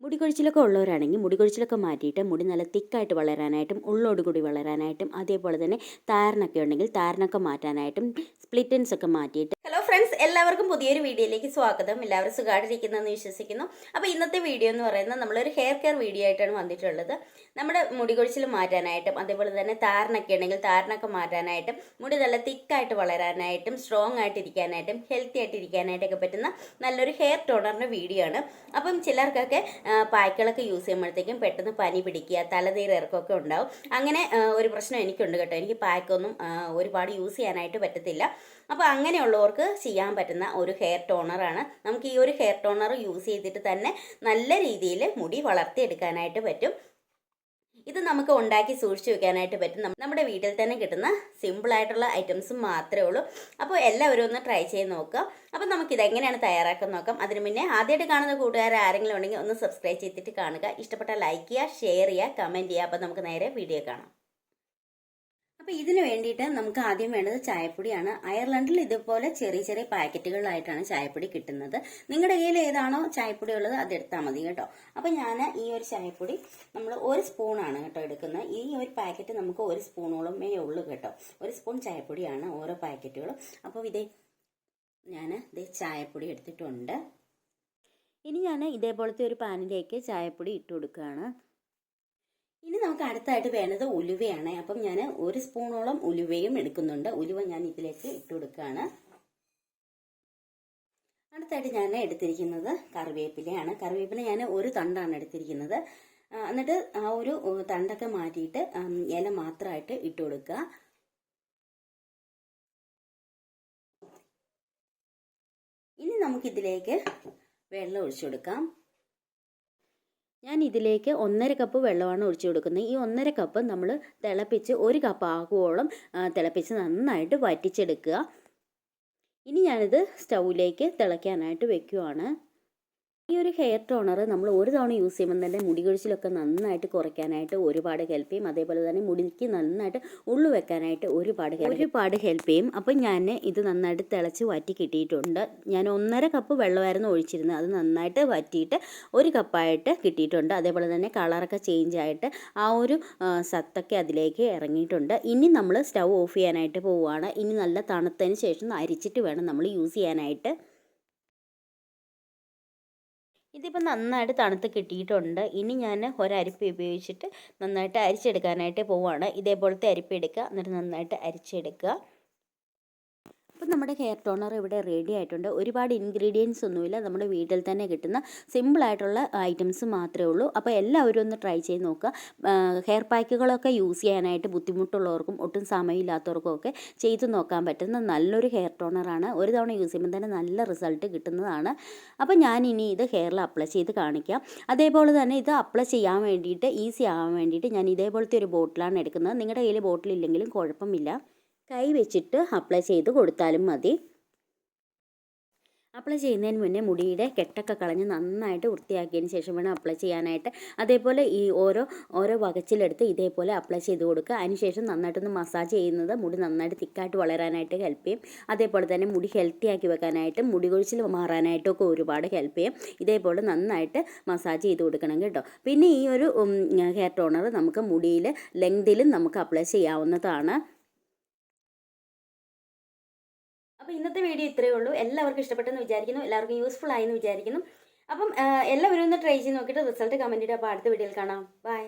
മുടി കൊഴിച്ചിലൊക്കെ ഉള്ളവരാണെങ്കിൽ മുടി കൊഴിച്ചിലൊക്കെ മാറ്റിയിട്ട് മുടി നല്ല തിക്കായിട്ട് വളരാനായിട്ടും ഉള്ളോടുകൂടി വളരാനായിട്ടും അതേപോലെ തന്നെ താരനൊക്കെ ഉണ്ടെങ്കിൽ താരനൊക്കെ മാറ്റാനായിട്ടും സ്പ്ലിറ്റൻസ് ഒക്കെ മാറ്റിയിട്ട്. ഹലോ ഫ്രണ്ട്സ്, എല്ലാവർക്കും പുതിയൊരു വീഡിയോയിലേക്ക് സ്വാഗതം. എല്ലാവരും സുഖമായിട്ടിരിക്കുന്നതെന്ന് വിശ്വസിക്കുന്നു. അപ്പോൾ ഇന്നത്തെ വീഡിയോ എന്ന് പറയുന്നത് നമ്മളൊരു ഹെയർ കെയർ വീഡിയോ ആയിട്ടാണ് വന്നിട്ടുള്ളത്. നമ്മുടെ മുടി കൊഴിച്ചിൽ മാറ്റാനായിട്ടും അതേപോലെ തന്നെ താരനൊക്കെ ഉണ്ടെങ്കിൽ താരനൊക്കെ മാറ്റാനായിട്ടും മുടി നല്ല തിക്കായിട്ട് വളരാനായിട്ടും സ്ട്രോങ് ആയിട്ടിരിക്കാനായിട്ടും ഹെൽത്തി ആയിട്ടിരിക്കാനായിട്ടൊക്കെ പറ്റുന്ന നല്ലൊരു ഹെയർ ടോണറിൻ്റെ വീഡിയോ ആണ്. അപ്പം ചിലർക്കൊക്കെ പായ്ക്കളൊക്കെ യൂസ് ചെയ്യുമ്പോഴത്തേക്കും പെട്ടെന്ന് പനി പിടിക്കുക, തലനീര് ഇറക്കമൊക്കെ ഉണ്ടാവും. അങ്ങനെ ഒരു പ്രശ്നം എനിക്കുണ്ട് കേട്ടോ. എനിക്ക് പായ്ക്കൊന്നും ഒരുപാട് യൂസ് ചെയ്യാനായിട്ട് പറ്റത്തില്ല. അപ്പോൾ അങ്ങനെയുള്ളവർക്ക് ചെയ്യാൻ പറ്റുന്ന ഒരു ഹെയർ ടോണറാണ്. നമുക്ക് ഈ ഒരു ഹെയർ ടോണർ യൂസ് ചെയ്തിട്ട് തന്നെ നല്ല രീതിയിൽ മുടി വളർത്തിയെടുക്കാനായിട്ട് പറ്റും. ഇത് നമുക്ക് ഉണ്ടാക്കി സൂക്ഷിച്ചു വെക്കാനായിട്ട് പറ്റും. നമ്മുടെ വീട്ടിൽ തന്നെ കിട്ടുന്ന സിമ്പിളായിട്ടുള്ള ഐറ്റംസ് മാത്രമേ ഉള്ളൂ. അപ്പോൾ എല്ലാവരും ഒന്ന് ട്രൈ ചെയ്ത് നോക്കുക. അപ്പോൾ നമുക്കിത് എങ്ങനെയാണ് തയ്യാറാക്കുന്നത് നോക്കാം. അതിന് മുന്നേ ആദ്യമായിട്ട് കാണുന്ന കൂട്ടുകാർ ആരെങ്കിലും ഉണ്ടെങ്കിൽ ഒന്ന് സബ്സ്ക്രൈബ് ചെയ്തിട്ട് കാണുക. ഇഷ്ടപ്പെട്ടാൽ ലൈക്ക് ചെയ്യുക, ഷെയർ ചെയ്യുക, കമൻറ്റ് ചെയ്യുക. അപ്പോൾ നമുക്ക് നേരെ വീഡിയോ കാണാം. അപ്പോൾ ഇതിന് വേണ്ടിയിട്ട് നമുക്ക് ആദ്യം വേണ്ടത് ചായപ്പൊടിയാണ്. അയർലൻഡിൽ ഇതുപോലെ ചെറിയ ചെറിയ പാക്കറ്റുകളിലായിട്ടാണ് ചായപ്പൊടി കിട്ടുന്നത്. നിങ്ങളുടെ കയ്യിൽ ഏതാണോ ചായപ്പൊടി ഉള്ളത് അതെടുത്താൽ മതി കേട്ടോ. അപ്പോൾ ഞാൻ ഈ ഒരു ചായപ്പൊടി നമ്മൾ 1 സ്പൂണാണ് കേട്ടോ എടുക്കുന്നത്. ഈ ഒരു പാക്കറ്റ് നമുക്ക് 1 സ്പൂണോളമേ ഉള്ളൂ കേട്ടോ. 1 സ്പൂൺ ചായപ്പൊടിയാണ് ഓരോ പാക്കറ്റുകളും. അപ്പോൾ ഞാൻ ചായപ്പൊടി എടുത്തിട്ടുണ്ട്. ഇനി ഞാൻ ഇതേപോലത്തെ ഒരു പാനിലേക്ക് ചായപ്പൊടി ഇട്ട് കൊടുക്കുകയാണ്. ഇനി നമുക്ക് അടുത്തായിട്ട് വേണ്ടത് ഉലുവയാണ്. അപ്പം ഞാൻ 1 സ്പൂണോളം ഉലുവയും എടുക്കുന്നുണ്ട്. ഉലുവ ഞാൻ ഇതിലേക്ക് ഇട്ട് കൊടുക്കുകയാണ്. അടുത്തായിട്ട് ഞാൻ എടുത്തിരിക്കുന്നത് കറിവേപ്പിലയാണ്. കറിവേപ്പില ഞാൻ 1 തണ്ടാണ് എടുത്തിരിക്കുന്നത്. എന്നിട്ട് ആ ഒരു തണ്ടൊക്കെ മാറ്റിയിട്ട് ഇല മാത്രമായിട്ട് ഇട്ട് കൊടുക്കുക. ഇനി നമുക്കിതിലേക്ക് വെള്ളം ഒഴിച്ചു കൊടുക്കാം. ഞാൻ ഇതിലേക്ക് 1.5 കപ്പ് വെള്ളമാണ് ഒഴിച്ചു കൊടുക്കുന്നത്. ഈ 1.5 കപ്പ് നമ്മൾ തിളപ്പിച്ച് 1 കപ്പ് ആകുവോളം തിളപ്പിച്ച് നന്നായിട്ട് വറ്റിച്ചെടുക്കുക. ഇനി ഞാനിത് സ്റ്റൗവിലേക്ക് തിളയ്ക്കാനായിട്ട് വെക്കുവാണ്. ഈ ഒരു ഹെയർ ടോണർ നമ്മൾ ഒരു തവണ യൂസ് ചെയ്യുമ്പോൾ തന്നെ മുടി കൊഴിച്ചിലൊക്കെ നന്നായിട്ട് കുറയ്ക്കാനായിട്ട് ഒരുപാട് ഹെൽപ്പ് ചെയ്യും. അതേപോലെ തന്നെ മുടിക്ക് നന്നായിട്ട് ഉള്ളു വെക്കാനായിട്ട് ഒരുപാട് ഹെൽപ്പ് ചെയ്യും. അപ്പം ഞാൻ ഇത് നന്നായിട്ട് തിളച്ച് വറ്റി കിട്ടിയിട്ടുണ്ട്. ഞാൻ 1.5 കപ്പ് വെള്ളമായിരുന്നു ഒഴിച്ചിരുന്നത്. അത് നന്നായിട്ട് വറ്റിയിട്ട് 1 കപ്പായിട്ട് കിട്ടിയിട്ടുണ്ട്. അതേപോലെ തന്നെ കളറൊക്കെ ചേഞ്ച് ആയിട്ട് ആ ഒരു സത്തൊക്കെ അതിലേക്ക് ഇറങ്ങിയിട്ടുണ്ട്. ഇനി നമ്മൾ സ്റ്റൗ ഓഫ് ചെയ്യാനായിട്ട് പോവുകയാണ്. ഇനി നല്ല തണുത്തതിന് ശേഷം അരിച്ചിട്ട് വേണം നമ്മൾ യൂസ് ചെയ്യാനായിട്ട്. ഇതിപ്പോൾ നന്നായിട്ട് തണുത്ത് കിട്ടിയിട്ടുണ്ട്. ഇനി ഞാൻ ഒരരിപ്പ ഉപയോഗിച്ചിട്ട് നന്നായിട്ട് അരിച്ചെടുക്കാനായിട്ട് പോവുകയാണ്. ഇതേപോലത്തെ അരിപ്പ എടുക്കുക, എന്നിട്ട് നന്നായിട്ട് അരിച്ചെടുക്കുക. അപ്പം നമ്മുടെ ഹെയർ ടോണർ ഇവിടെ റെഡി ആയിട്ടുണ്ട്. ഒരുപാട് ഇൻഗ്രീഡിയൻസ് ഒന്നുമില്ല, നമ്മുടെ വീട്ടിൽ തന്നെ കിട്ടുന്ന സിമ്പിളായിട്ടുള്ള ഐറ്റംസ് മാത്രമേ ഉള്ളൂ. അപ്പോൾ എല്ലാവരും ഒന്ന് ട്രൈ ചെയ്ത് നോക്കുക. ഹെയർ പാക്കുകളൊക്കെ യൂസ് ചെയ്യാനായിട്ട് ബുദ്ധിമുട്ടുള്ളവർക്കും ഒട്ടും സമയമില്ലാത്തവർക്കും ഒക്കെ ചെയ്ത് നോക്കാൻ പറ്റുന്ന നല്ലൊരു ഹെയർ ടോണറാണ്. ഒരു തവണ യൂസ് ചെയ്യുമ്പോൾ തന്നെ നല്ല റിസൾട്ട് കിട്ടുന്നതാണ്. അപ്പോൾ ഞാൻ ഇനി ഇത് ഹെയറിൽ അപ്ലൈ ചെയ്ത് കാണിക്കാം. അതേപോലെ തന്നെ ഇത് അപ്ലൈ ചെയ്യാൻ വേണ്ടിയിട്ട് ഈസി ആവാൻ വേണ്ടിയിട്ട് ഞാൻ ഇതേപോലത്തെ ഒരു ബോട്ടിലാണ് എടുക്കുന്നത്. നിങ്ങളുടെ കയ്യിൽ ബോട്ടിലില്ലെങ്കിലും കുഴപ്പമില്ല, കൈ വെച്ചിട്ട് അപ്ലൈ ചെയ്ത് കൊടുത്താലും മതി. അപ്ലൈ ചെയ്യുന്നതിന് മുന്നേ മുടിയുടെ കെട്ടൊക്കെ കളഞ്ഞ് നന്നായിട്ട് വൃത്തിയാക്കിയതിന് ശേഷം വേണം അപ്ലൈ ചെയ്യാനായിട്ട്. അതേപോലെ ഈ ഓരോ വകച്ചിലെടുത്ത് ഇതേപോലെ അപ്ലൈ ചെയ്ത് കൊടുക്കുക. അതിനുശേഷം നന്നായിട്ടൊന്ന് മസാജ് ചെയ്യുന്നത് മുടി നന്നായിട്ട് തിക്കായിട്ട് വളരാനായിട്ട് ഹെൽപ്പ് ചെയ്യും. അതേപോലെ തന്നെ മുടി ഹെൽത്തി ആക്കി വെക്കാനായിട്ടും മുടി കൊഴിച്ചിൽ മാറാനായിട്ടും ഒക്കെ ഒരുപാട് ഹെൽപ്പ് ചെയ്യും. ഇതേപോലെ നന്നായിട്ട് മസാജ് ചെയ്ത് കൊടുക്കണം കേട്ടോ. പിന്നെ ഈ ഒരു ഹെയർ ടോണർ നമുക്ക് മുടിയിൽ ലെങ്തിലും നമുക്ക് അപ്ലൈ ചെയ്യാവുന്നതാണ്. അപ്പോൾ ഇന്നത്തെ വീഡിയോ ഇത്രയേ ഉള്ളൂ. എല്ലാവർക്കും ഇഷ്ടപ്പെട്ടെന്ന് വിചാരിക്കുന്നു, എല്ലാവർക്കും യൂസ്ഫുൾ ആയെന്ന് വിചാരിക്കുന്നു. അപ്പം എല്ലാവരും ഒന്ന് ട്രൈ ചെയ്ത് നോക്കിയിട്ട് റിസൾട്ട് കമൻറ്റ് ചെയ്യുക. അപ്പോൾ അടുത്ത വീഡിയോയിൽ കാണാം. ബൈ.